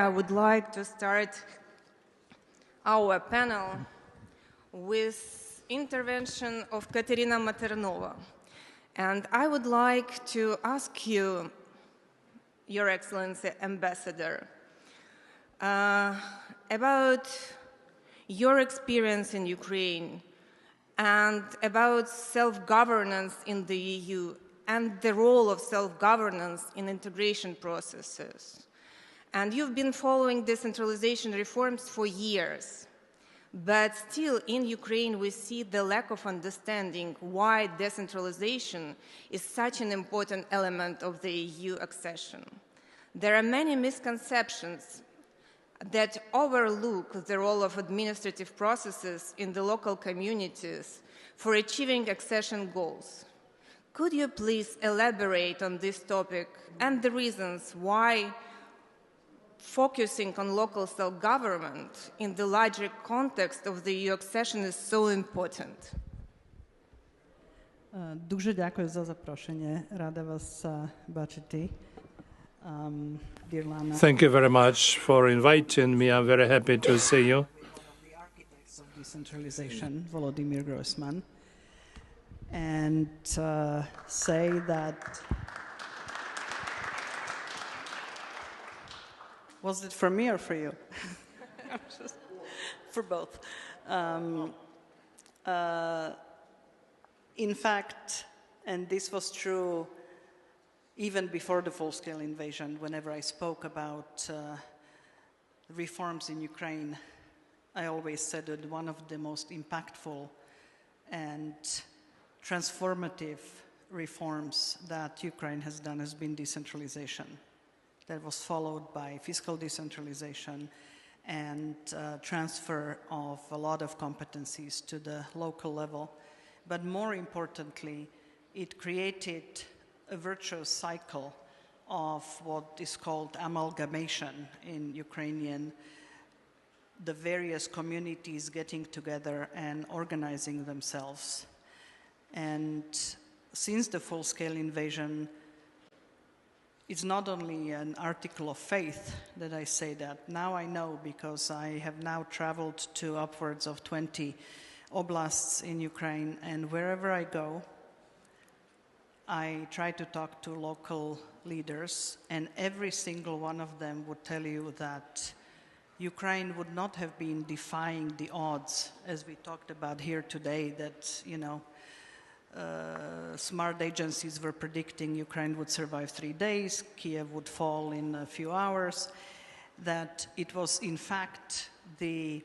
I would like to start our panel with intervention of Katarína Mathernová. And I would like to ask you, Your Excellency Ambassador, about your experience in Ukraine and about self-governance in the EU and the role of self-governance in integration processes. And you've been following decentralization reforms for years. But still, in Ukraine, we see the lack of understanding why decentralization is such an important element of the EU accession. There are many misconceptions that overlook the role of administrative processes in the local communities for achieving accession goals. Could you please elaborate on this topic and the reasons why focusing on local self-government in the larger context of the EU accession is so important? Дуже дякую за запрошення. Рада вас бачити. Dear Lana. Thank you very much for inviting me. I'm very happy to see you. The architects of decentralization, Volodymyr Groysman, and say that. Was it for me or for you? For both. In fact, and this was true even before the full-scale invasion, whenever I spoke about reforms in Ukraine, I always said that one of the most impactful and transformative reforms that Ukraine has done has been decentralization. That was followed by fiscal decentralization and transfer of a lot of competencies to the local level. But more importantly, it created a virtuous cycle of what is called amalgamation in Ukrainian, the various communities getting together and organizing themselves. And since the full-scale invasion, it's not only an article of faith that I say that. Now I know, because I have now traveled to upwards of 20 oblasts in Ukraine, and wherever I go, I try to talk to local leaders, and every single one of them would tell you that Ukraine would not have been defying the odds, as we talked about here today, that, you know, smart agencies were predicting Ukraine would survive 3 days, Kyiv would fall in a few hours, that it was in fact the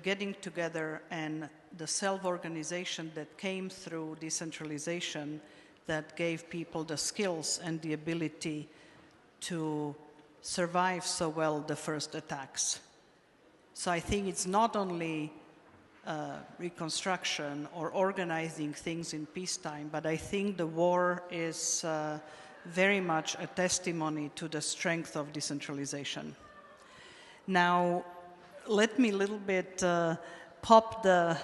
getting together and the self-organization that came through decentralization that gave people the skills and the ability to survive so well the first attacks. So I think it's not only reconstruction or organizing things in peacetime, but I think the war is very much a testimony to the strength of decentralization. Now, let me a little bit pop the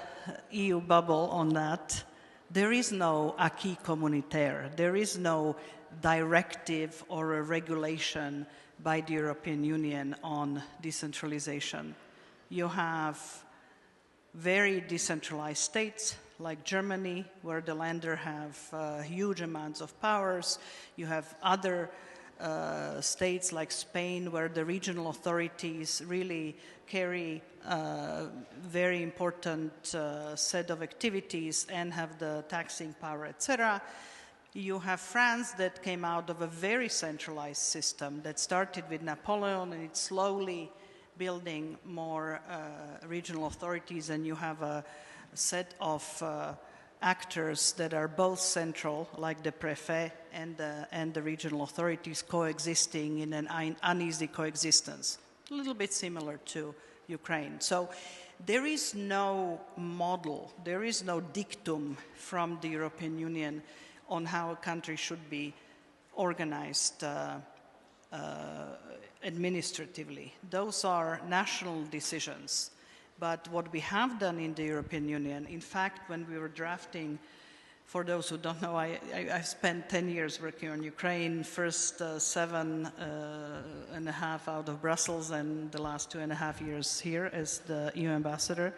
EU bubble on that. There is no acquis communautaire. There is no directive or a regulation by the European Union on decentralization. You have very decentralized states like Germany, where the Länder have huge amounts of powers. You have other states like Spain, where the regional authorities really carry a very important set of activities and have the taxing power, etc. You have France, that came out of a very centralized system that started with Napoleon, and it's slowly building more regional authorities, and you have a set of actors that are both central, like the préfet and the regional authorities coexisting in an uneasy coexistence, a little bit similar to Ukraine. So there is no model, there is no dictum from the European Union on how a country should be organized administratively. Those are national decisions. But what we have done in the European Union, in fact, when we were drafting For those who don't know, I spent 10 years working on Ukraine, first 7.5 out of Brussels and the last 2.5 years here as the EU ambassador.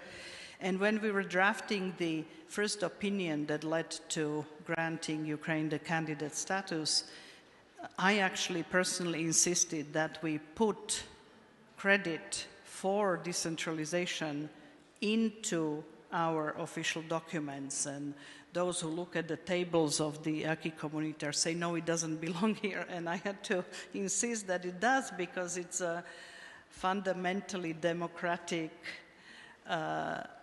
And when we were drafting the first opinion that led to granting Ukraine the candidate status, I actually personally insisted that we put credit for decentralization into our official documents, and those who look at the tables of the acquis communautaire say, no, it doesn't belong here, and I had to insist that it does because it's a fundamentally democratic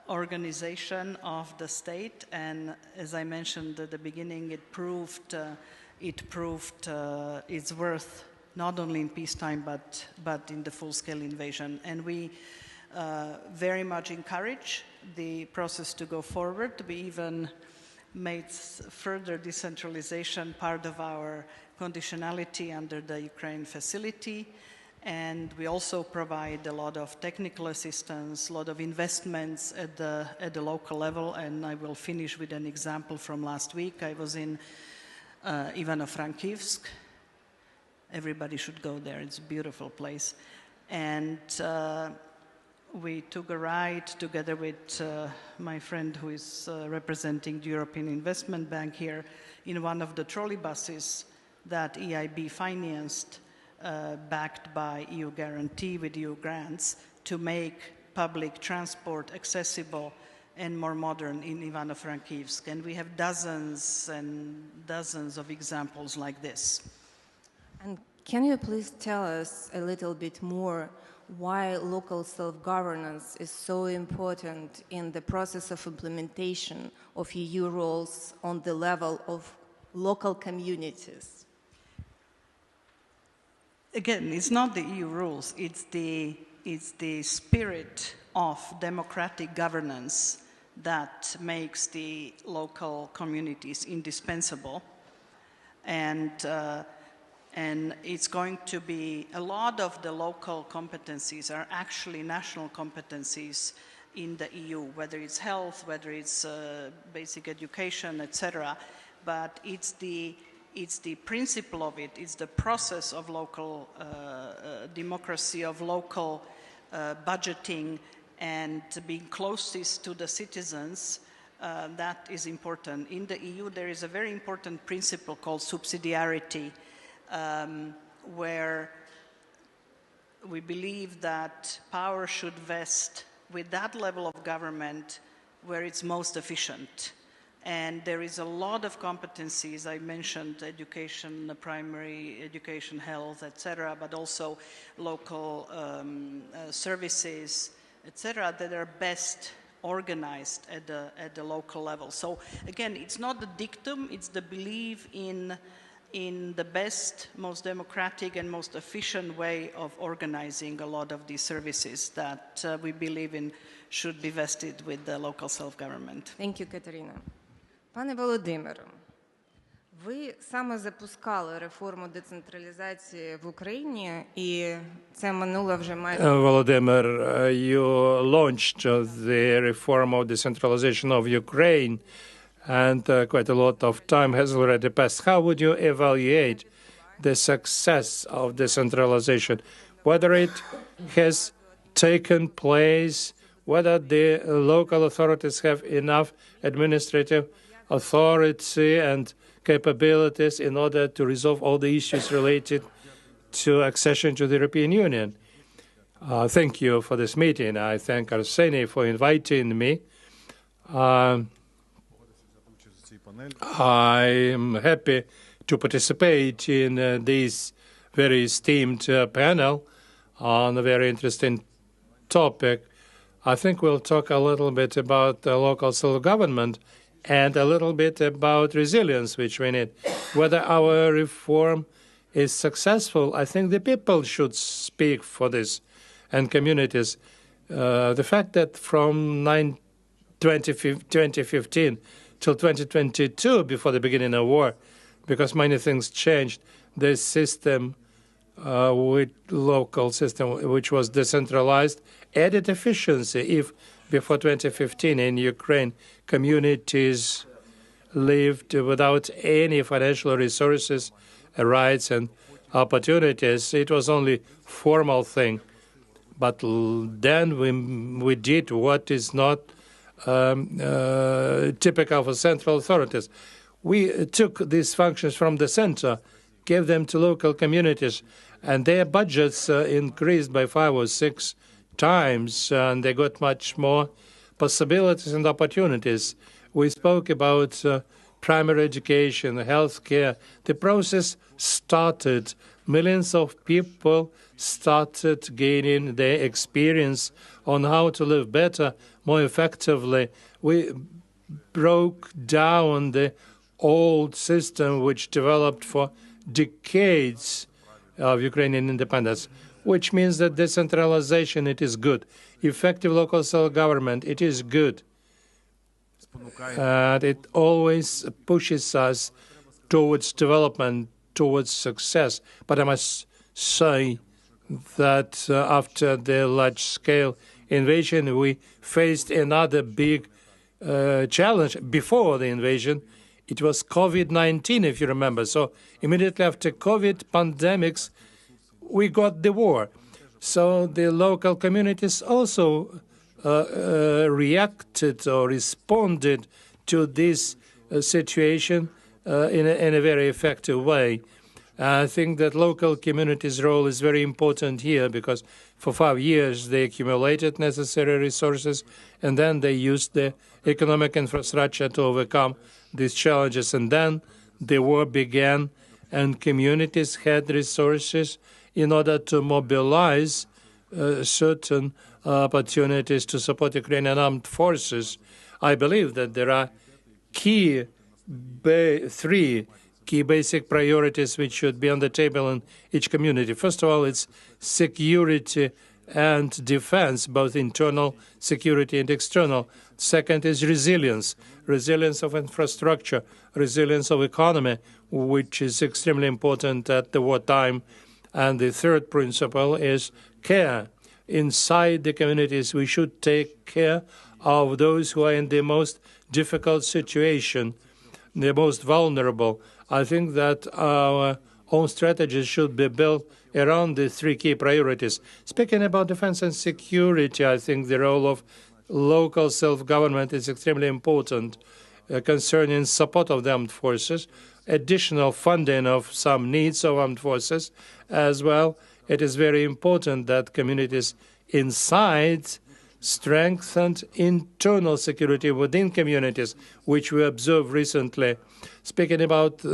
organization of the state, and as I mentioned at the beginning, it proved its worth not only in peacetime but in the full-scale invasion, and we very much encourage the process to go forward. We even made further decentralization part of our conditionality under the Ukraine facility, and we also provide a lot of technical assistance, a lot of investments at the local level, and I will finish with an example from last week. I was in Ivano-Frankivsk. Everybody should go there, it's a beautiful place. And we took a ride together with my friend who is representing the European Investment Bank here in one of the trolley buses that EIB financed, backed by EU guarantee with EU grants, to make public transport accessible and more modern in Ivano-Frankivsk. And we have dozens and dozens of examples like this. And can you please tell us a little bit more why local self-governance is so important in the process of implementation of EU rules on the level of local communities? Again, it's not the EU rules, it's the spirit of democratic governance that makes the local communities indispensable. And it's going to be, a lot of the local competencies are actually national competencies in the EU, whether it's health, whether it's basic education, etc. But it's the principle of it, it's the process of local democracy, of local budgeting, and being closest to the citizens, that is important. In the EU, there is a very important principle called subsidiarity, where we believe that power should vest with that level of government where it's most efficient. And there is a lot of competencies. I mentioned education, primary education, health, etc., but also local services, etc., that are best organized at the local level. So again, it's not the dictum, it's the belief in the best, most democratic and most efficient way of organizing a lot of these services that we believe in should be vested with the local self-government. Thank you, Katarína. Пане Володимире, ви саме запускали реформу децентралізації в Україні, і це минуло вже майже... Volodymyr, you launched the reform of decentralization of Ukraine, and quite a lot of time has already passed. How would you evaluate the success of decentralization, whether it has taken place, whether the local authorities have enough administrative authority and capabilities in order to resolve all the issues related to accession to the European Union? Thank you for this meeting. I thank Serhii for inviting me. I am happy to participate in this very esteemed panel on a very interesting topic. I think we'll talk a little bit about local self-government and a little bit about resilience, which we need. Whether our reform is successful, I think the people should speak for this, and communities. The fact that from 2015 till 2022, before the beginning of war, because many things changed, the system, with local system, which was decentralized, added efficiency. If before 2015 in Ukraine, communities lived without any financial resources, rights, and opportunities. It was only formal thing. But then we did what is not typical for central authorities. We took these functions from the center, gave them to local communities, and their budgets increased by 5 or 6 times, and they got much more possibilities and opportunities. We spoke about primary education, healthcare. The process started. Millions of people started gaining their experience on how to live better, more effectively. We broke down the old system which developed for decades of Ukrainian independence, which means that decentralization, it is good. Effective local self-government, it is good. And it always pushes us towards development, towards success. But I must say that after the large-scale invasion, we faced another big challenge. Before the invasion, it was COVID-19, if you remember. So immediately after COVID pandemics, we got the war. So the local communities also reacted or responded to this situation in a very effective way. I think that local communities' role is very important here because for 5 years they accumulated necessary resources and then they used the economic infrastructure to overcome these challenges. And then the war began and communities had resources in order to mobilize certain opportunities to support Ukrainian armed forces. I believe that there are three key basic priorities which should be on the table in each community. First of all, it's security and defense, both internal security and external. Second is resilience of infrastructure, resilience of economy, which is extremely important at the wartime. And the third principle is care. Inside the communities, we should take care of those who are in the most difficult situation, the most vulnerable. I think that our own strategies should be built around the three key priorities. Speaking about defense and security, I think the role of local self-government is extremely important concerning support of the armed forces, additional funding of some needs of armed forces as well. It is very important that communities inside strengthened internal security within communities, which we observed recently. Speaking about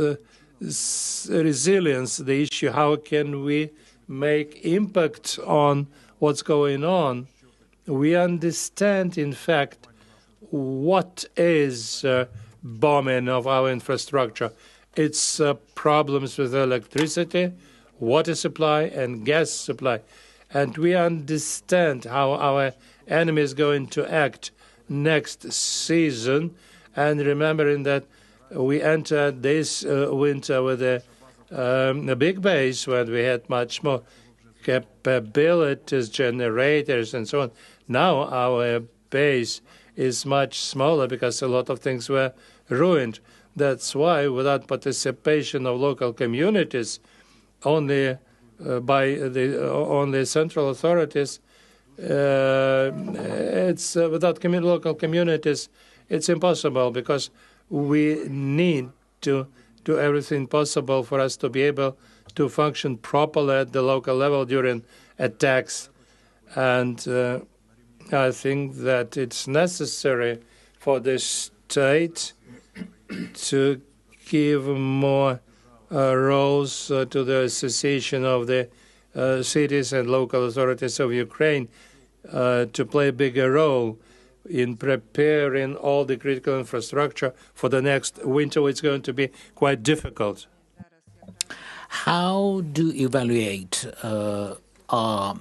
resilience, the issue, how can we make impact on what's going on? We understand, in fact, what is bombing of our infrastructure. It's problems with electricity, water supply, and gas supply. And we understand how our enemy is going to act next season. And remembering that we entered this winter with a big base when we had much more capabilities, generators, and so on. Now our base is much smaller because a lot of things were ruined. That's why, without participation of local communities, only by the central authorities, it's without local communities, it's impossible because we need to do everything possible for us to be able to function properly at the local level during attacks. And I think that it's necessary for the state to give more roles to the Association of the Cities and Local Authorities of Ukraine to play a bigger role in preparing all the critical infrastructure for the next winter. It's going to be quite difficult. How do you evaluate our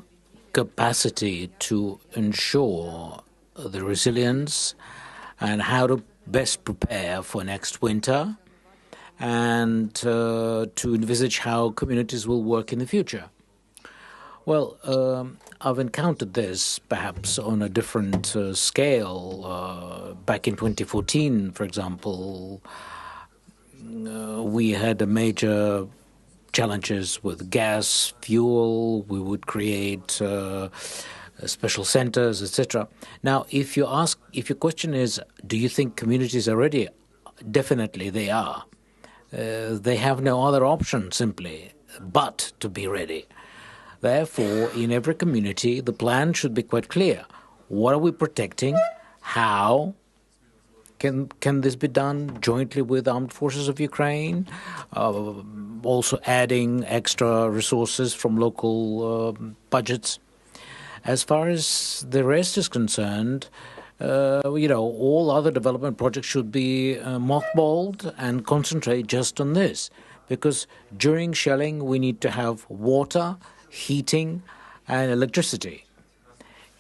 capacity to ensure the resilience and how to best prepare for next winter and to envisage how communities will work in the future? Well, I've encountered this perhaps on a different scale. Back in 2014, for example, we had major challenges with gas, fuel. We would create special centers, etc. Now, if your question is, do you think communities are ready? Definitely they are. They have no other option simply but to be ready. Therefore, in every community, the plan should be quite clear. What are we protecting? How can this be done jointly with armed forces of Ukraine? Also adding extra resources from local budgets. As far as the rest is concerned, all other development projects should be mothballed and concentrate just on this. Because during shelling, we need to have water, heating, and electricity.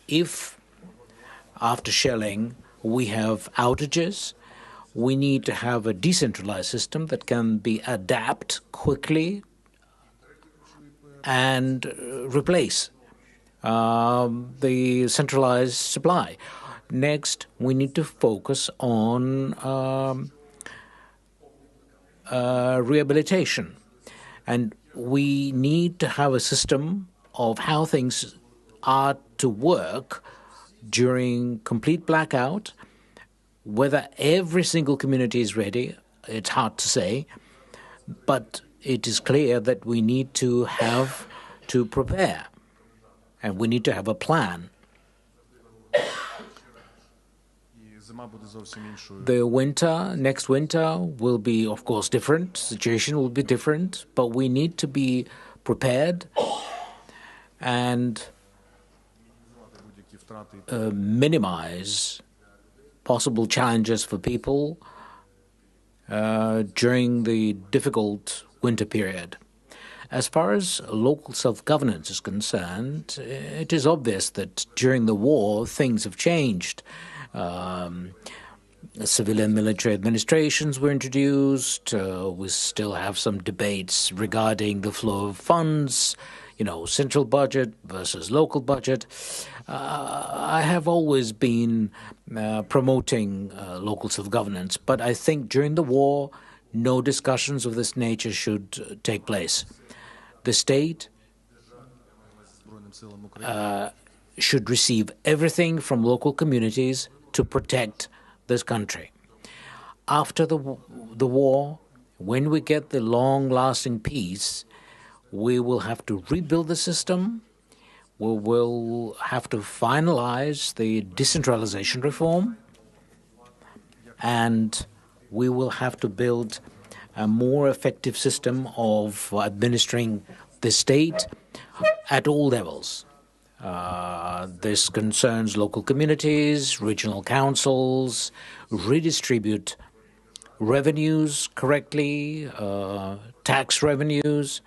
If after shelling we have outages, we need to have a decentralized system that can be adapt quickly and replace the centralized supply. Next, we need to focus on rehabilitation. And we need to have a system of how things are to work during complete blackout. Whether every single community is ready, it's hard to say, but it is clear that we need to have to prepare, and we need to have a plan. The next winter will be, of course, different. Situation will be different, but we need to be prepared and minimize possible challenges for people during the difficult winter period. As far as local self-governance is concerned, it is obvious that during the war things have changed. Civilian military administrations were introduced. We still have some debates regarding the flow of funds, central budget versus local budget. I have always been promoting local self-governance, but I think during the war, no discussions of this nature should take place. The state should receive everything from local communities to protect this country. After the war, when we get the long-lasting peace, we will have to rebuild the system. We will have to finalize the decentralization reform, and we will have to build a more effective system of administering the state at all levels. This concerns local communities, regional councils, redistribute revenues correctly, tax revenues,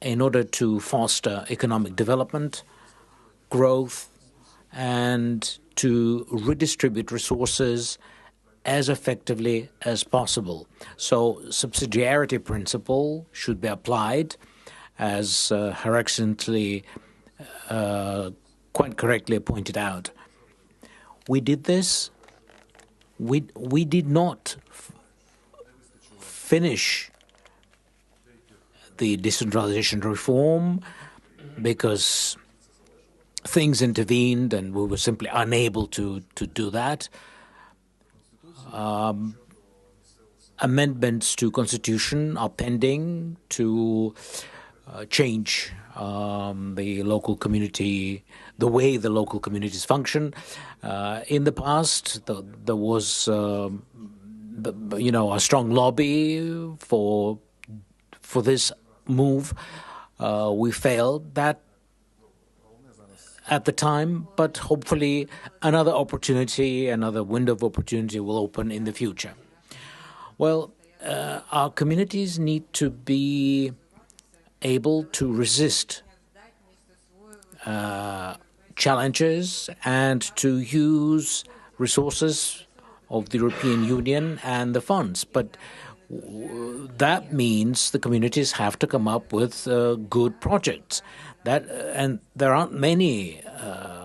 in order to foster economic development, growth, and to redistribute resources as effectively as possible. So subsidiarity principle should be applied, as Her Excellency quite correctly pointed out. We did this. We did not finish the decentralization reform because things intervened and we were simply unable to do that. Amendments to Constitution are pending to change the local community, the way the local communities function. In the past, there was a strong lobby for this move. We failed that at the time, but hopefully another window of opportunity will open in the future. Well, our communities need to be able to resist challenges and to use resources of the European Union and the funds. But that means the communities have to come up with good projects. and there aren't many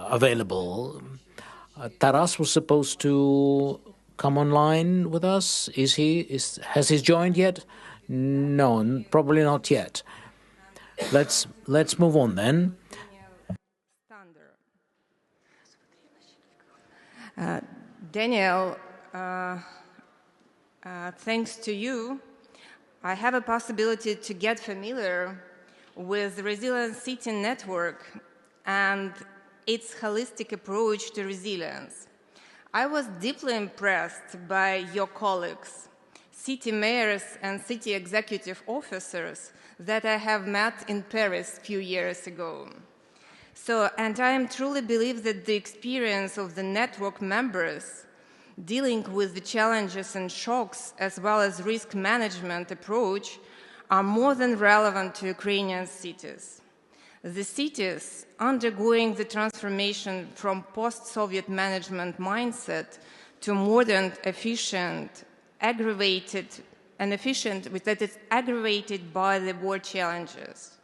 available. Taras was supposed to come online with us. Has he joined yet? No, probably not yet. Let's move on then. Daniel, thanks to you, I have a possibility to get familiar with the Resilient City Network and its holistic approach to resilience. I was deeply impressed by your colleagues, city mayors and city executive officers that I have met in Paris a few years ago. And I truly believe that the experience of the network members dealing with the challenges and shocks as well as risk management approach are more than relevant to Ukrainian cities. The cities undergoing the transformation from post-Soviet management mindset to modern, efficient, that is aggravated by the war challenges.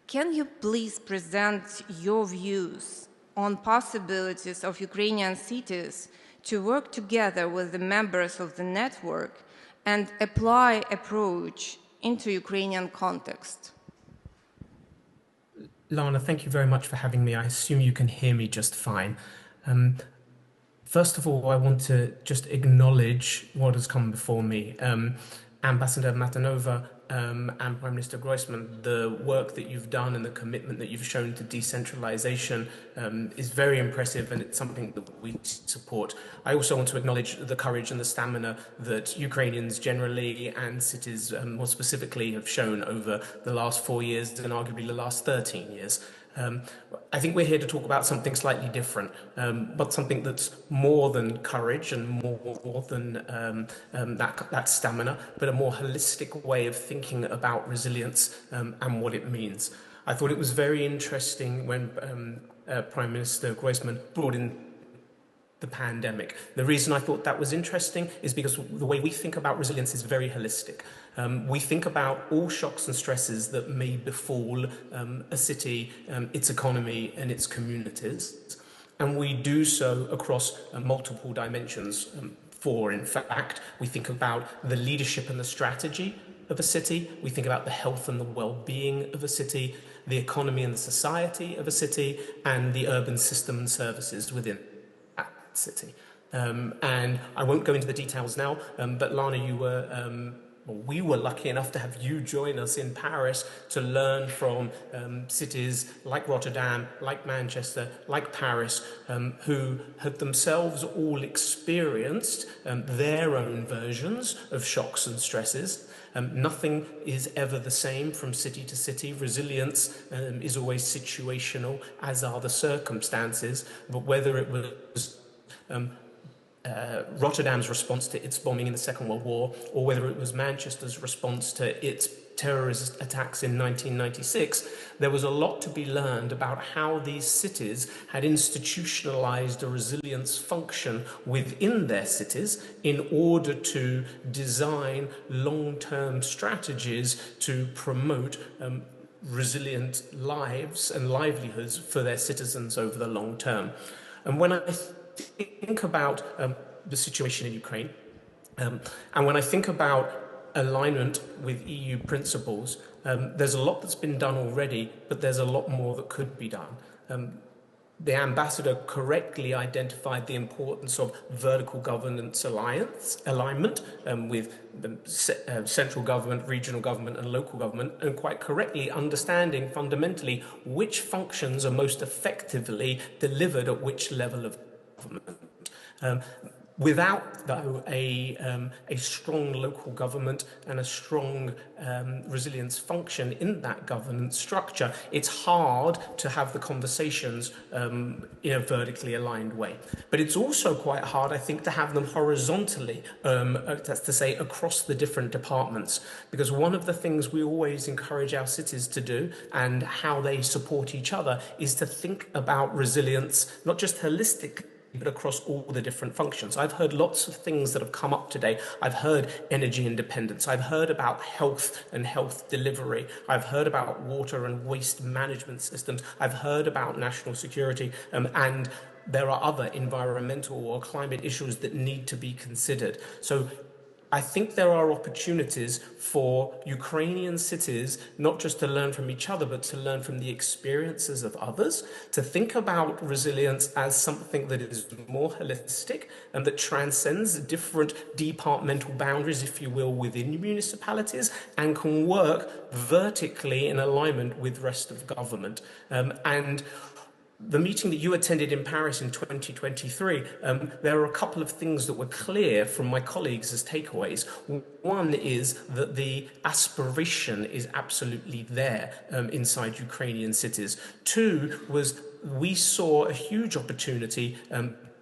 Can you please present your views on possibilities of Ukrainian cities to work together with the members of the network and apply approach into Ukrainian context? Lana, thank you very much for having me. I assume you can hear me just fine. First of all, I want to just acknowledge what has come before me. Ambassador Mathernová and Prime Minister Groysman, the work that you've done and the commitment that you've shown to decentralization is very impressive, and it's something that we support. I also want to acknowledge the courage and the stamina that Ukrainians generally and cities more specifically have shown over the last 4 years and arguably the last 13 years. I think we're here to talk about something slightly different, but something that's more than courage and more than that stamina, but a more holistic way of thinking about resilience and what it means. I thought it was very interesting when Prime Minister Groysman brought in the pandemic. The reason I thought that was interesting is because the way we think about resilience is very holistic. We think about all shocks and stresses that may befall a city, its economy and its communities. And we do so across multiple dimensions. In fact, we think about the leadership and the strategy of a city. We think about the health and the well-being of a city, the economy and the society of a city, and the urban system and services within that city. And I won't go into the details now, but Lana, we were lucky enough to have you join us in Paris to learn from cities like Rotterdam, like Manchester, like Paris, who had themselves all experienced their own versions of shocks and stresses. Nothing is ever the same from city to city. Resilience is always situational, as are the circumstances. But whether it was Rotterdam's response to its bombing in the Second World War, or whether it was Manchester's response to its terrorist attacks in 1996, there was a lot to be learned about how these cities had institutionalized a resilience function within their cities in order to design long-term strategies to promote resilient lives and livelihoods for their citizens over the long term. And when I think about the situation in Ukraine, and when I think about alignment with EU principles, there's a lot that's been done already, but there's a lot more that could be done. The ambassador correctly identified the importance of vertical governance alignment with the central government, regional government and local government, and quite correctly understanding fundamentally which functions are most effectively delivered at which level of government. Without, though, a strong local government and a strong resilience function in that governance structure, it's hard to have the conversations in a vertically aligned way. But it's also quite hard, I think, to have them horizontally, that's to say, across the different departments. Because one of the things we always encourage our cities to do, and how they support each other, is to think about resilience, not just holistically, but across all the different functions. I've heard lots of things that have come up today. I've heard energy independence. I've heard about health and health delivery. I've heard about water and waste management systems. I've heard about national security, and there are other environmental or climate issues that need to be considered. So I think there are opportunities for Ukrainian cities not just to learn from each other, but to learn from the experiences of others, to think about resilience as something that is more holistic and that transcends different departmental boundaries, if you will, within municipalities and can work vertically in alignment with the rest of government. And the meeting that you attended in Paris in 2023, there are a couple of things that were clear from my colleagues as takeaways. One is that the aspiration is absolutely there inside Ukrainian cities. Two was we saw a huge opportunity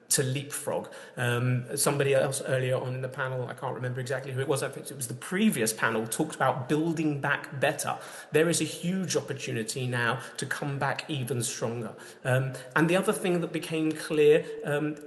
to leapfrog. Somebody else earlier on in the panel, I can't remember exactly who it was, I think it was the previous panel, talked about building back better. There is a huge opportunity now to come back even stronger. And the other thing that became clear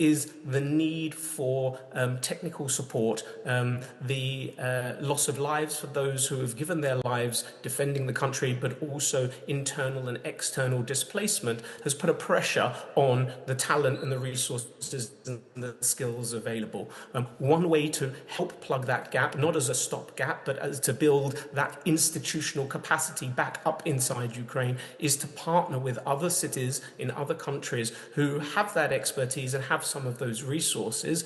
is the need for technical support, the loss of lives for those who have given their lives defending the country, but also internal and external displacement has put a pressure on the talent and the resources and the skills available. One way to help plug that gap, not as a stopgap, but as to build that institutional capacity back up inside Ukraine, is to partner with other cities in other countries who have that expertise and have some of those resources,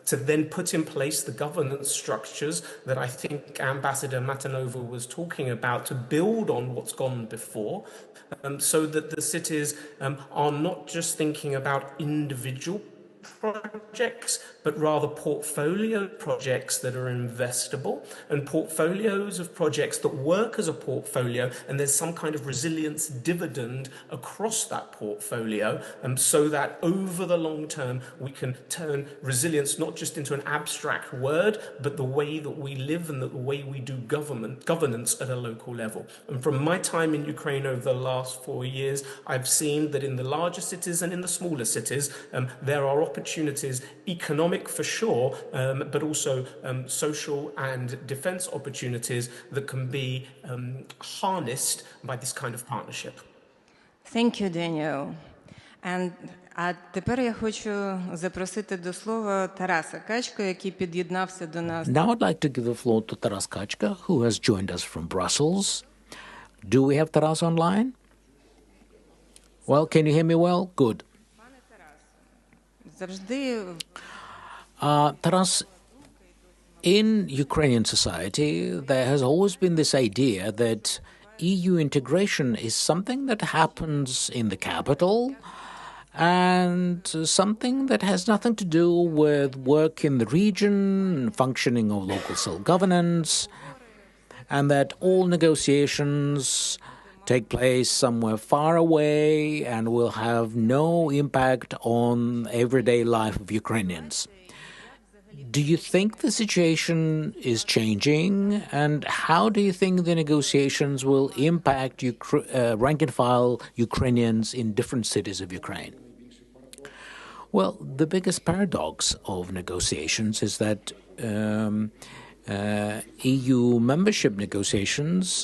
to then put in place the governance structures that I think Ambassador Mathernová was talking about, to build on what's gone before, so that the cities are not just thinking about individual projects, but rather portfolio projects that are investable and portfolios of projects that work as a portfolio, and there's some kind of resilience dividend across that portfolio, so that over the long term we can turn resilience not just into an abstract word, but the way that we live and the way we do governance at a local level. And from my time in Ukraine over the last 4 years, I've seen that in the larger cities and in the smaller cities, there are opportunities, economic for sure, but also social and defense opportunities that can be harnessed by this kind of partnership. Thank you, Daniel. А тепер я хочу запросити до слова Тараса Качку, який під'єднався до нас. Now I'd like to give the floor to Taras Kachka, who has joined us from Brussels. Do we have Taras online? Well, can you hear me well? Good. Taras, in Ukrainian society, there has always been this idea that EU integration is something that happens in the capital and something that has nothing to do with work in the region, functioning of local self-governance, and that all negotiations take place somewhere far away and will have no impact on everyday life of Ukrainians. Do you think the situation is changing, and how do you think the negotiations will impact rank-and-file Ukrainians in different cities of Ukraine? Well, the biggest paradox of negotiations is that EU membership negotiations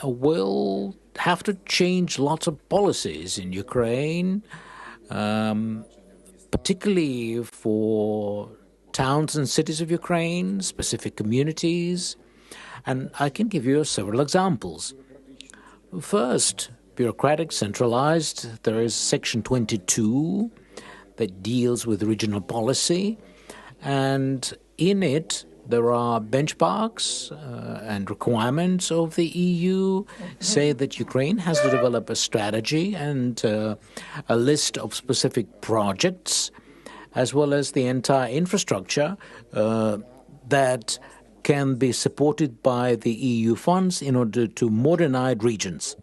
will have to change lots of policies in Ukraine, particularly for towns and cities of Ukraine, specific communities, and I can give you several examples. First, bureaucratic, centralized. There is Section 22 that deals with regional policy, and in it there are benchmarks and requirements of the EU say that Ukraine has to develop a strategy and a list of specific projects, as well as the entire infrastructure that can be supported by the EU funds in order to modernize regions.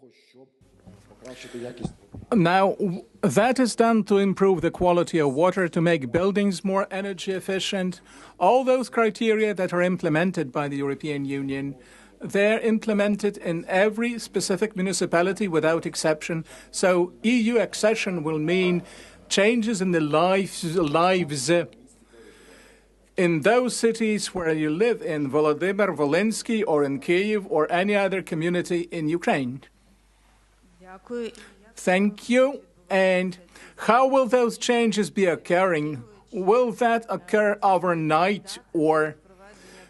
Now, that is done to improve the quality of water, to make buildings more energy efficient. All those criteria that are implemented by the European Union, they're implemented in every specific municipality without exception. So EU accession will mean changes in the lives in those cities where you live, in Volodymyr, Volynski, or in Kyiv, or any other community in Ukraine? Thank you. And how will those changes be occurring? Will that occur overnight, or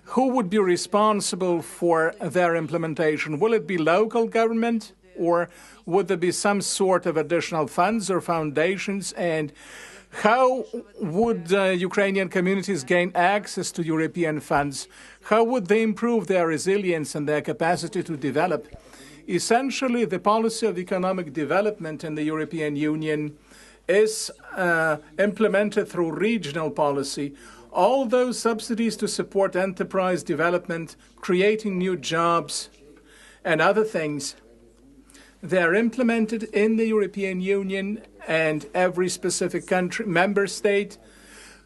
who would be responsible for their implementation? Will it be local government, or would there be some sort of additional funds or foundations? And how would Ukrainian communities gain access to European funds? How would they improve their resilience and their capacity to develop? Essentially, the policy of economic development in the European Union is implemented through regional policy. All those subsidies to support enterprise development, creating new jobs, and other things, they are implemented in the European Union and every specific country, member state,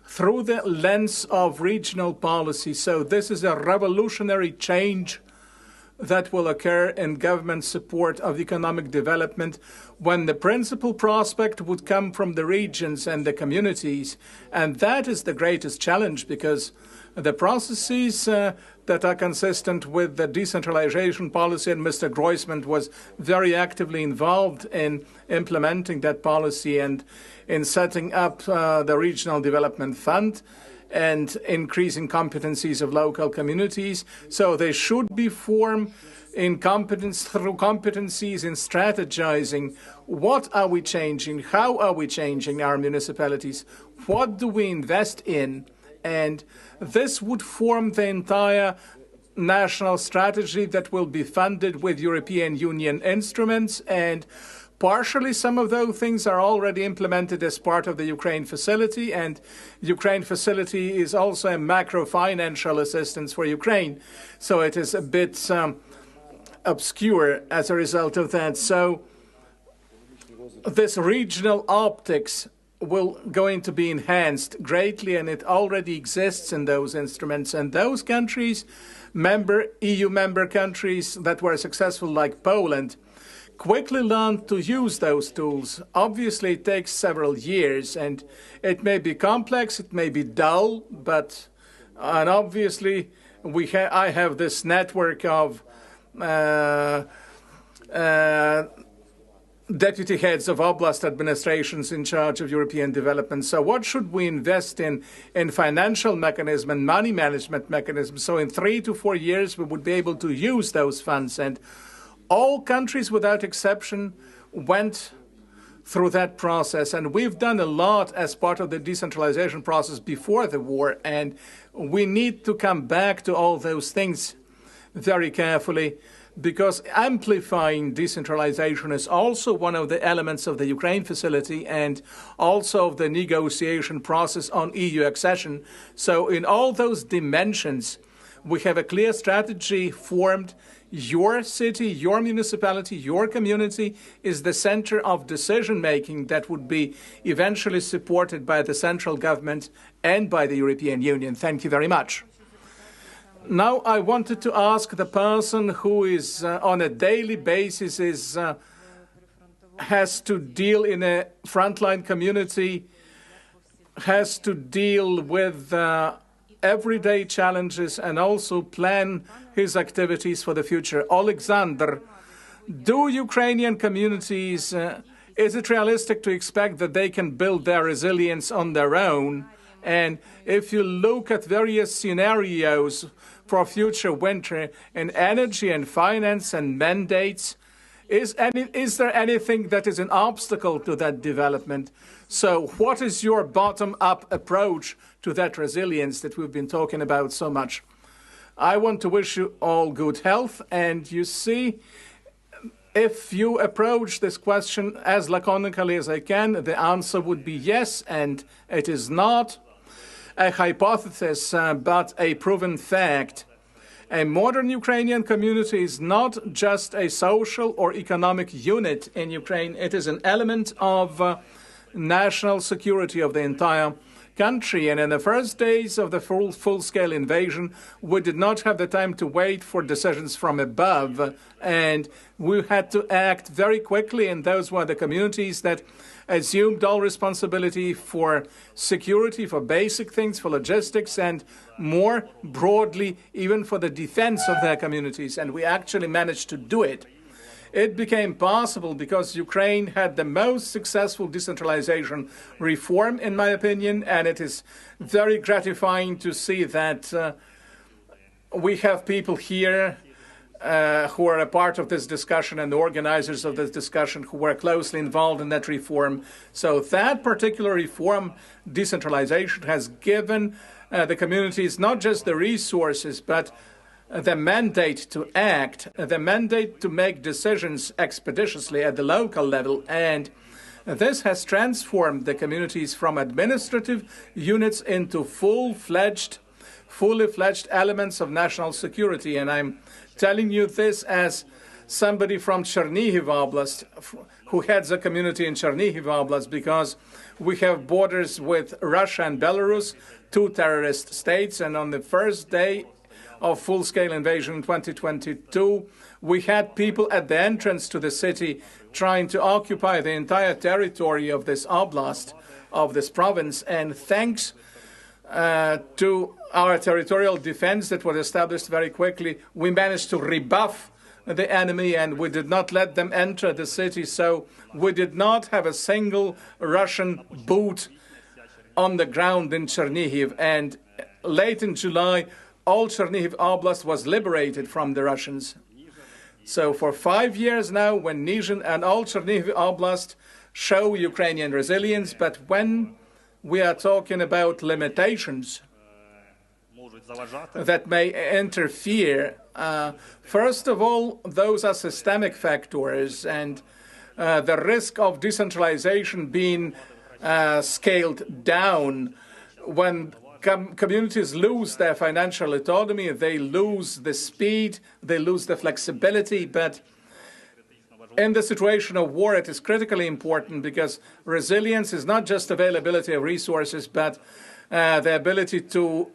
through the lens of regional policy. So this is a revolutionary change that will occur in government support of economic development, when the principal prospect would come from the regions and the communities. And that is the greatest challenge, because the processes that are consistent with the decentralization policy, and Mr. Groysman was very actively involved in implementing that policy and in setting up the Regional Development Fund and increasing competencies of local communities. So they should be formed in through competencies in strategizing. What are we changing? How are we changing our municipalities? What do we invest in? And this would form the entire national strategy that will be funded with European Union instruments, and partially some of those things are already implemented as part of the Ukraine facility, and Ukraine facility is also a macro-financial assistance for Ukraine. So it is a bit obscure as a result of that. So this regional optics will going to be enhanced greatly, and it already exists in those instruments. And those countries, EU member countries that were successful, like Poland, quickly learned to use those tools. Obviously, it takes several years, and it may be complex, it may be dull, and obviously I have this network of deputy heads of oblast administrations in charge of European development. So what should we invest in financial mechanism and money management mechanism? So in 3 to 4 years, we would be able to use those funds. And all countries without exception went through that process. And we've done a lot as part of the decentralization process before the war. And we need to come back to all those things very carefully, because amplifying decentralization is also one of the elements of the Ukraine facility and also of the negotiation process on EU accession. So in all those dimensions, we have a clear strategy formed. Your city, your municipality, your community is the center of decision-making that would be eventually supported by the central government and by the European Union. Thank you very much. Now I wanted to ask the person who is on a daily basis has to deal in a frontline community, has to deal with everyday challenges and also plan his activities for the future. Oleksandr, do Ukrainian communities, is it realistic to expect that they can build their resilience on their own? And if you look at various scenarios for future winter in energy and finance and mandates, is there anything that is an obstacle to that development? So what is your bottom-up approach to that resilience that we've been talking about so much? I want to wish you all good health, and you see, if you approach this question as laconically as I can, the answer would be yes, and it is not a hypothesis, but a proven fact. A modern Ukrainian community is not just a social or economic unit in Ukraine. It is an element of national security of the entire country, and in the first days of the full-scale invasion, we did not have the time to wait for decisions from above, and we had to act very quickly, and those were the communities that assumed all responsibility for security, for basic things, for logistics, and more broadly, even for the defense of their communities, and we actually managed to do it. It became possible because Ukraine had the most successful decentralization reform, in my opinion, and it is very gratifying to see that we have people here who are a part of this discussion and the organizers of this discussion who were closely involved in that reform. So that particular reform, decentralization, has given the communities not just the resources, but the mandate to act, the mandate to make decisions expeditiously at the local level. And this has transformed the communities from administrative units into fully fledged elements of national security. And I'm telling you this as somebody from Chernihiv Oblast, who heads a community in Chernihiv Oblast, because we have borders with Russia and Belarus, two terrorist states, and on the first day of full-scale invasion in 2022, we had people at the entrance to the city trying to occupy the entire territory of this oblast, of this province, and thanks to our territorial defense that was established very quickly, we managed to rebuff the enemy, and we did not let them enter the city, so we did not have a single Russian boot on the ground in Chernihiv, and late in July, all Chernihiv Oblast was liberated from the Russians. So for 5 years now, when Nizhyn and all Chernihiv Oblast show Ukrainian resilience, but when we are talking about limitations that may interfere, first of all, those are systemic factors, and the risk of decentralization being scaled down when communities lose their financial autonomy, they lose the speed, they lose the flexibility. But in the situation of war, it is critically important because resilience is not just availability of resources, but the ability to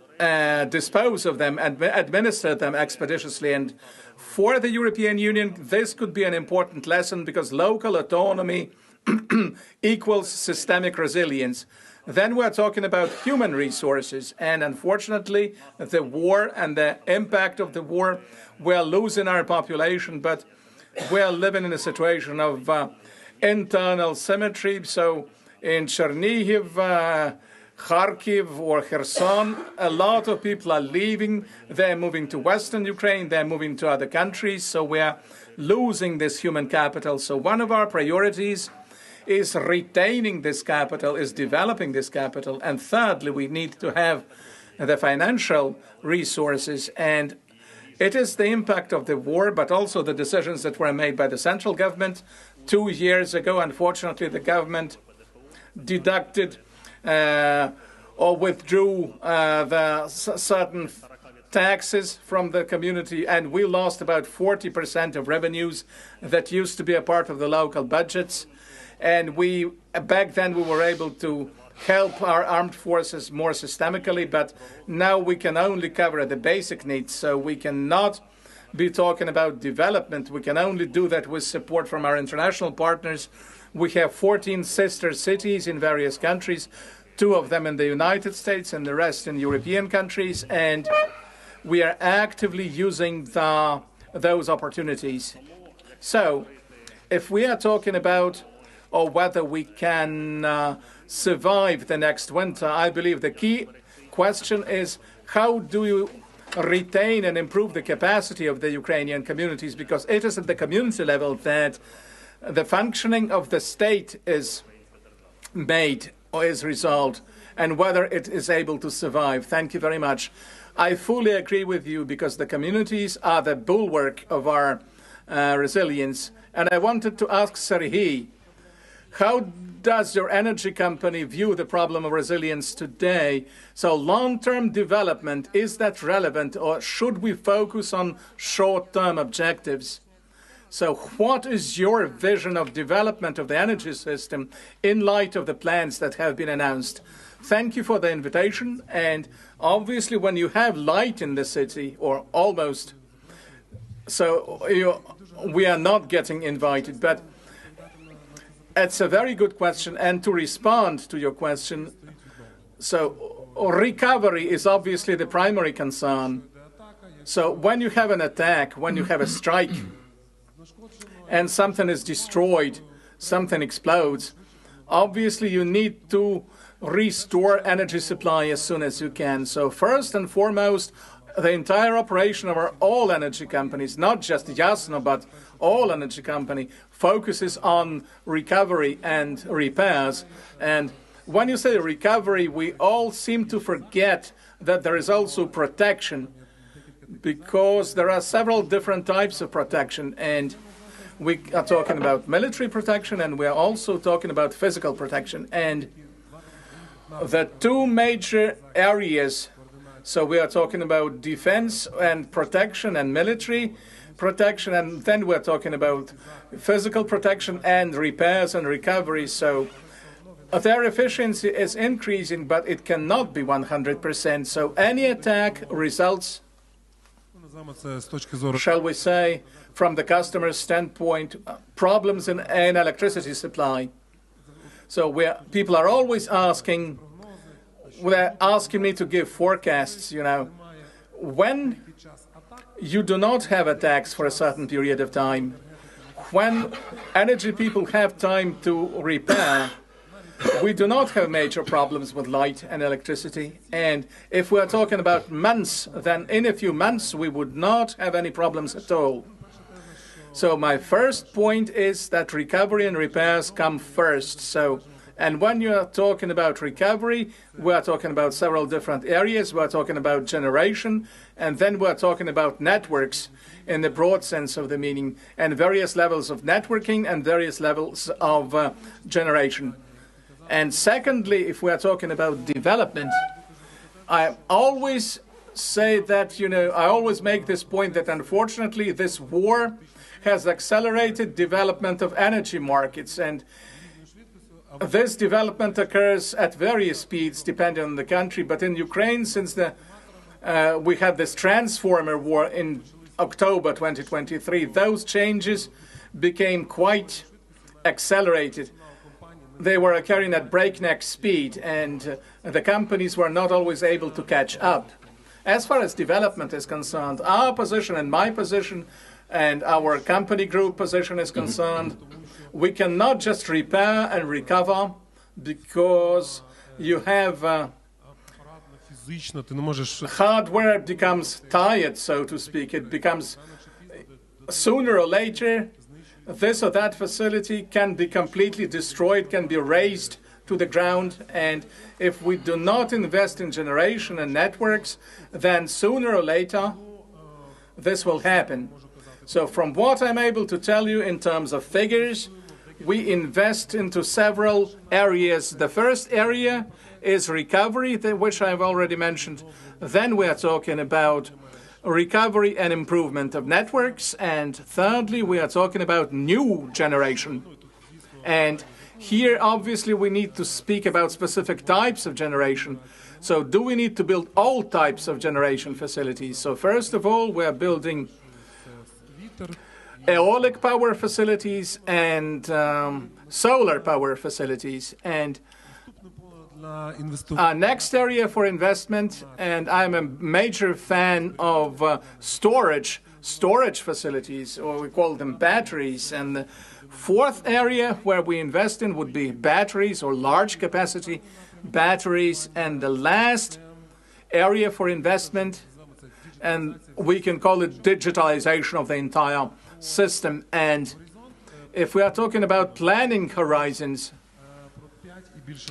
dispose of them and administer them expeditiously. And for the European Union, this could be an important lesson because local autonomy equals systemic resilience. Then we're talking about human resources, and unfortunately, the war and the impact of the war, we're losing our population, but we're living in a situation of internal symmetry. So in Chernihiv, Kharkiv or Kherson, a lot of people are leaving. They're moving to Western Ukraine, they're moving to other countries, so we're losing this human capital. So one of our priorities is retaining this capital, is developing this capital. And thirdly, we need to have the financial resources. And it is the impact of the war, but also the decisions that were made by the central government 2 years ago. Unfortunately, the government deducted or withdrew the certain taxes from the community, and we lost about 40% of revenues that used to be a part of the local budgets. And back then we were able to help our armed forces more systemically, but now we can only cover the basic needs. So we cannot be talking about development. We can only do that with support from our international partners. We have 14 sister cities in various countries, 2 of them in the United States and the rest in European countries, and we are actively using those opportunities. So if we are talking about or whether we can survive the next winter, I believe the key question is how do you retain and improve the capacity of the Ukrainian communities, because it is at the community level that the functioning of the state is made or is resolved, and whether it is able to survive. Thank you very much. I fully agree with you because the communities are the bulwark of our resilience. And I wanted to ask Serhii, how does your energy company view the problem of resilience today? So long-term development, is that relevant, or should we focus on short-term objectives? So what is your vision of development of the energy system in light of the plans that have been announced? Thank you for the invitation. And obviously, when you have light in the city, or almost, so we are not getting invited. But it's a very good question. And to respond to your question, so recovery is obviously the primary concern. So when you have an attack, when you have a strike, and something is destroyed, something explodes, obviously you need to restore energy supply as soon as you can. So first and foremost, the entire operation of all energy companies, not just YASNO, but all energy company, focuses on recovery and repairs. And when you say recovery, we all seem to forget that there is also protection, because there are several different types of protection. And we are talking about military protection, and we are also talking about physical protection. And the two major areas, so we are talking about defense and protection and military protection, and then we're talking about physical protection and repairs and recovery. So their efficiency is increasing, but it cannot be 100%. So any attack results, shall we say, from the customer's standpoint, problems in electricity supply. So people are always asking, they're asking me to give forecasts, when you do not have attacks for a certain period of time, when energy people have time to repair, we do not have major problems with light and electricity. And if we are talking about months, then in a few months we would not have any problems at all. So my first point is that recovery and repairs come first. And when you are talking about recovery, we are talking about several different areas. We are talking about generation, and then we are talking about networks in the broad sense of the meaning, and various levels of networking and various levels of generation. And secondly, if we are talking about development, I always say that, I always make this point that unfortunately this war has accelerated development of energy markets, and this development occurs at various speeds depending on the country. But in Ukraine, since we had this transformer war in October 2023, those changes became quite accelerated. They were occurring at breakneck speed, and the companies were not always able to catch up. As far as development is concerned, our position and my position and our company group position is concerned, we cannot just repair and recover, because you have hardware becomes tired, so to speak. It becomes, sooner or later, this or that facility can be completely destroyed, can be razed to the ground. And if we do not invest in generation and networks, then sooner or later, this will happen. So from what I'm able to tell you in terms of figures, we invest into several areas. The first area is recovery, which I've already mentioned. Then we are talking about recovery and improvement of networks. And thirdly, we are talking about new generation. And here, obviously, we need to speak about specific types of generation. So do we need to build all types of generation facilities? So first of all, we are building eolic power facilities and solar power facilities. And our next area for investment, and I'm a major fan of storage facilities, or we call them batteries. And the fourth area where we invest in would be batteries or large capacity batteries. And the last area for investment, and we can call it digitalization of the entire system. And if we are talking about planning horizons,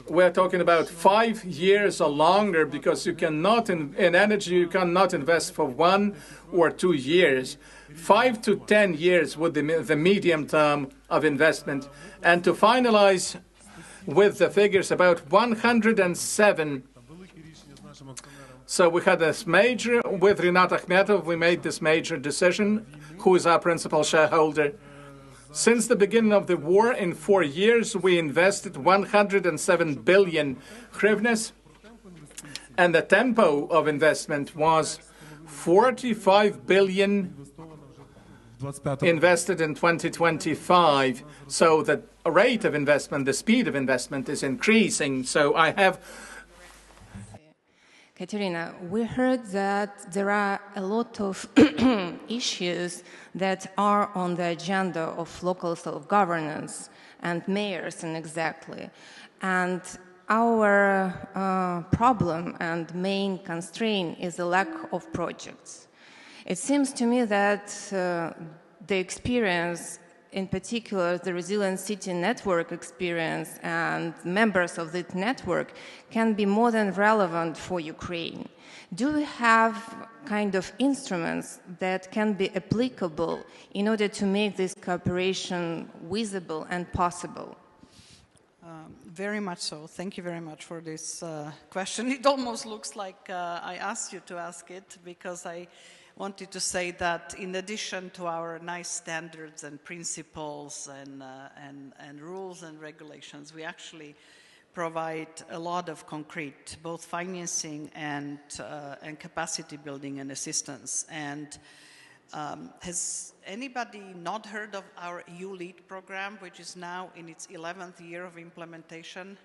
we're talking about 5 years or longer, because you cannot, in energy, you cannot invest for 1 or 2 years. 5 to 10 years would be the medium term of investment. And to finalize with the figures, about 107. So we had this major, with Rinat Akhmetov, we made this major decision, who is our principal shareholder. Since the beginning of the war, in 4 years, we invested 107 billion hryvnias, and the tempo of investment was 45 billion invested in 2025. So the rate of investment, the speed of investment is increasing. So I have... Katarína, we heard that there are a lot of issues that are on the agenda of local self-governance and mayors, and exactly. And our problem and main constraint is the lack of projects. It seems to me that the experience, in particular the Resilient City Network experience and members of this network, can be more than relevant for Ukraine. Do we have kind of instruments that can be applicable in order to make this cooperation visible and possible? Very much so. Thank you very much for this question. It almost looks like I asked you to ask it, because I wanted to say that in addition to our nice standards and principles and rules and regulations, we actually provide a lot of concrete, both financing and capacity building and assistance. And has anybody not heard of our EU-LEAD program, which is now in its 11th year of implementation?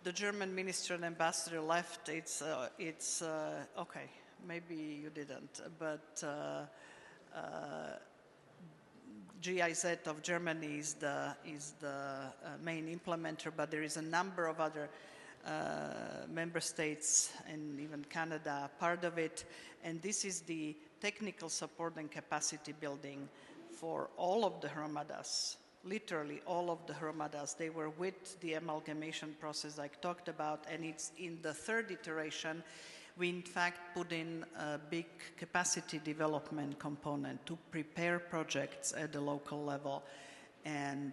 The German minister and ambassador left. It's okay. Maybe you didn't, but GIZ of Germany is the main implementer, but there is a number of other member states and even Canada part of it, and this is the technical support and capacity building for all of the hromadas, literally all of the hromadas. They were with the amalgamation process I talked about, and it's in the third iteration. We in fact put in a big capacity development component to prepare projects at the local level and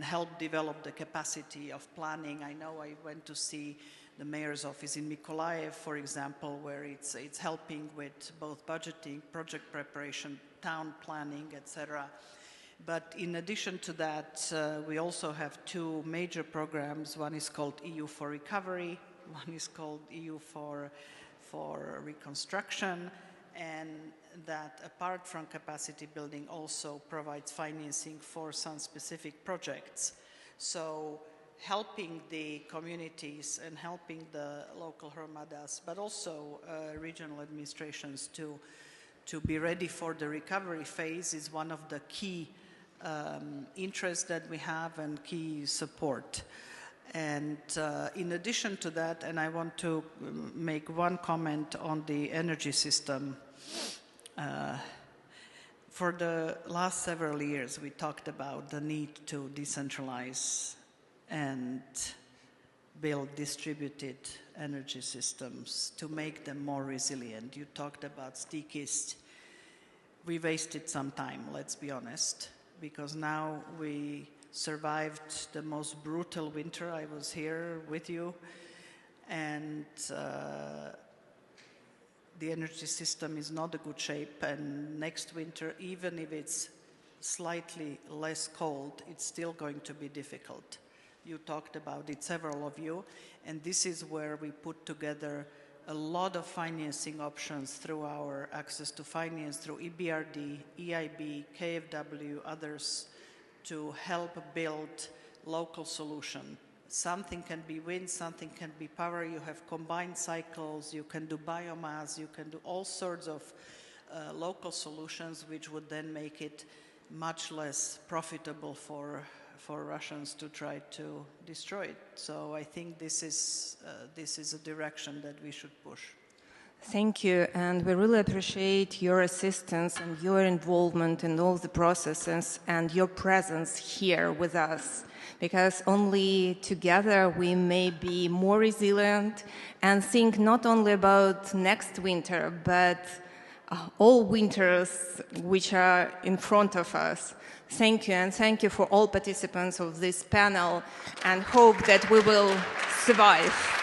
help develop the capacity of planning. I know I went to see the mayor's office in Mykolaiv, for example, where it's helping with both budgeting, project preparation, town planning, etc. But in addition to that, we also have two major programs. One is called EU for Recovery, one is called EU for Reconstruction, and that, apart from capacity building, also provides financing for some specific projects. So helping the communities and helping the local hromadas, but also regional administrations to be ready for the recovery phase is one of the key interests that we have and key support. And in addition to that, and I want to make one comment on the energy system. For the last several years, we talked about the need to decentralize and build distributed energy systems to make them more resilient. You talked about Stikist. We wasted some time, let's be honest, because now we survived the most brutal winter. I was here with you, and the energy system is not in good shape, and next winter, even if it's slightly less cold, it's still going to be difficult. You talked about it, several of you, and this is where we put together a lot of financing options through our access to finance, through EBRD, EIB, KfW, others, to help build local solution. Something can be wind, something can be power. You have combined cycles, you can do biomass, you can do all sorts of local solutions, which would then make it much less profitable for Russians to try to destroy it. So I think this is a direction that we should push. Thank you, and we really appreciate your assistance and your involvement in all the processes and your presence here with us, because only together we may be more resilient and think not only about next winter, but all winters which are in front of us. Thank you, and thank you for all participants of this panel, and hope that we will survive.